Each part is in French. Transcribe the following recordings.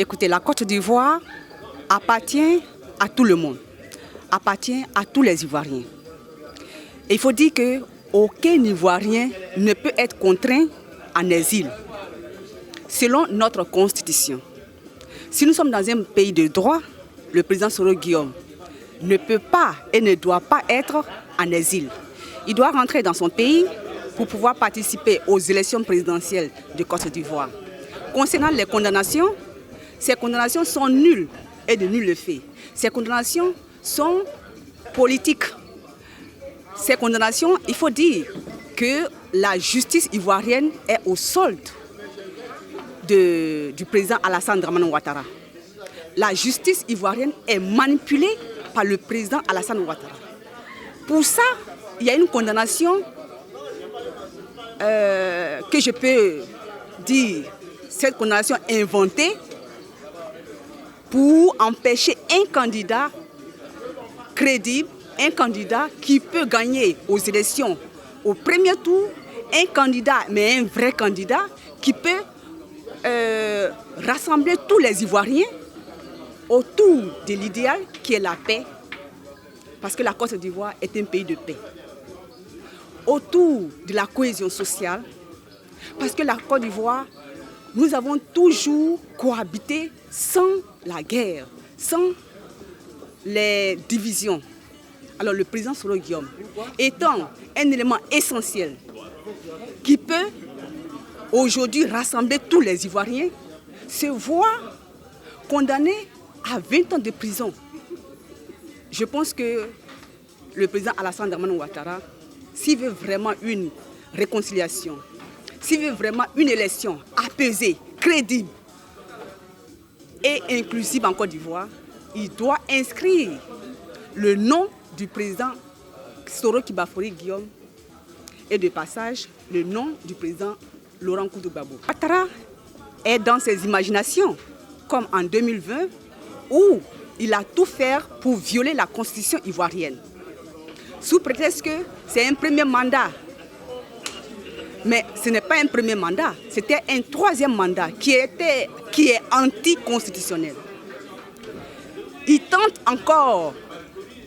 Écoutez, la Côte d'Ivoire appartient à tout le monde, appartient à tous les Ivoiriens. Et il faut dire qu'aucun Ivoirien ne peut être contraint en exil, selon notre constitution. Si nous sommes dans un pays de droit, le président Soro Guillaume ne peut pas et ne doit pas être en exil. Il doit rentrer dans son pays pour pouvoir participer aux élections présidentielles de Côte d'Ivoire. Concernant les condamnations, ces condamnations sont nulles et de nul effet. Ces condamnations sont politiques. Ces condamnations, il faut dire que la justice ivoirienne est au solde du président Alassane Dramane Ouattara. La justice ivoirienne est manipulée par le président Alassane Ouattara. Pour ça, il y a une condamnation que je peux dire, cette condamnation inventée pour empêcher un candidat crédible, un candidat qui peut gagner aux élections au premier tour, un candidat, mais un vrai candidat, qui peut rassembler tous les Ivoiriens autour de l'idéal qui est la paix, parce que la Côte d'Ivoire est un pays de paix, autour de la cohésion sociale, parce que la Côte d'Ivoire, nous avons toujours cohabité sans la guerre, sans les divisions. Alors le président Soro Guillaume, étant un élément essentiel qui peut aujourd'hui rassembler tous les Ivoiriens, se voit condamné à 20 ans de prison. Je pense que le président Alassane Dramane Ouattara, s'il veut vraiment une réconciliation, s'il veut vraiment une élection apaisée, crédible et inclusive en Côte d'Ivoire, il doit inscrire le nom du président Soro Guillaume et de passage le nom du président Laurent Gbagbo. Ouattara est dans ses imaginations, comme en 2020, où il a tout fait pour violer la constitution ivoirienne, sous prétexte que c'est un premier mandat. Mais ce n'est pas un premier mandat, c'était un troisième mandat qui est anticonstitutionnel. Il tente encore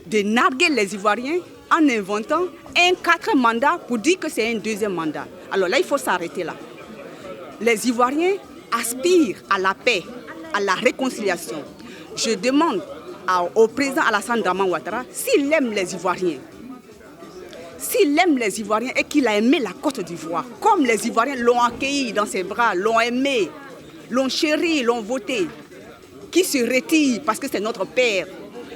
de narguer les Ivoiriens en inventant un quatrième mandat pour dire que c'est un deuxième mandat. Alors là, il faut s'arrêter là. Les Ivoiriens aspirent à la paix, à la réconciliation. Je demande au président Alassane Dramane Ouattara s'il aime les Ivoiriens. S'il aime les Ivoiriens et qu'il a aimé la Côte d'Ivoire, comme les Ivoiriens l'ont accueilli dans ses bras, l'ont aimé, l'ont chéri, l'ont voté, qui se retire parce que c'est notre père.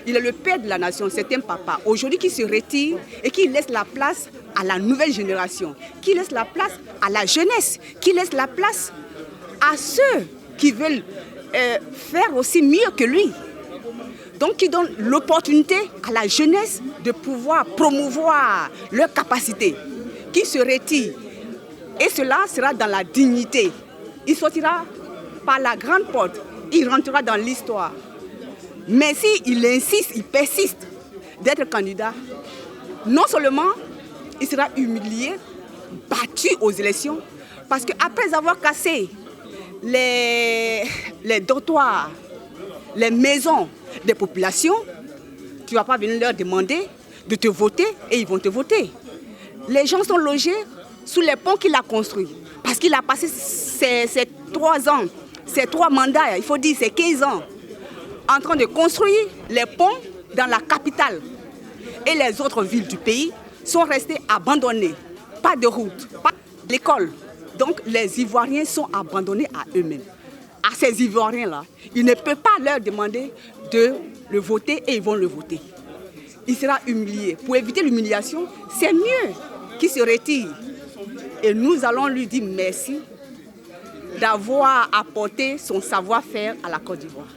Il est le père de la nation, c'est un papa. Aujourd'hui, qui se retire et qui laisse la place à la nouvelle génération, qui laisse la place à la jeunesse, qui laisse la place à ceux qui veulent faire aussi mieux que lui. Donc, qui donne l'opportunité à la jeunesse de pouvoir promouvoir leurs capacités, qui se retire. Et cela sera dans la dignité. Il sortira par la grande porte, il rentrera dans l'histoire. Mais s'il insiste, il persiste d'être candidat, non seulement il sera humilié, battu aux élections, parce qu'après avoir cassé les dortoirs, les maisons des populations, tu ne vas pas venir leur demander de te voter et ils vont te voter. Les gens sont logés sous les ponts qu'il a construits, parce qu'il a passé ces 3 ans, ces 3 mandats, il faut dire ces 15 ans, en train de construire les ponts dans la capitale. Et les autres villes du pays sont restées abandonnées. Pas de route, pas d'école. Donc les Ivoiriens sont abandonnés à eux-mêmes. À ces Ivoiriens-là, il ne peut pas leur demander de le voter et ils vont le voter. Il sera humilié. Pour éviter l'humiliation, c'est mieux qu'il se retire. Et nous allons lui dire merci d'avoir apporté son savoir-faire à la Côte d'Ivoire.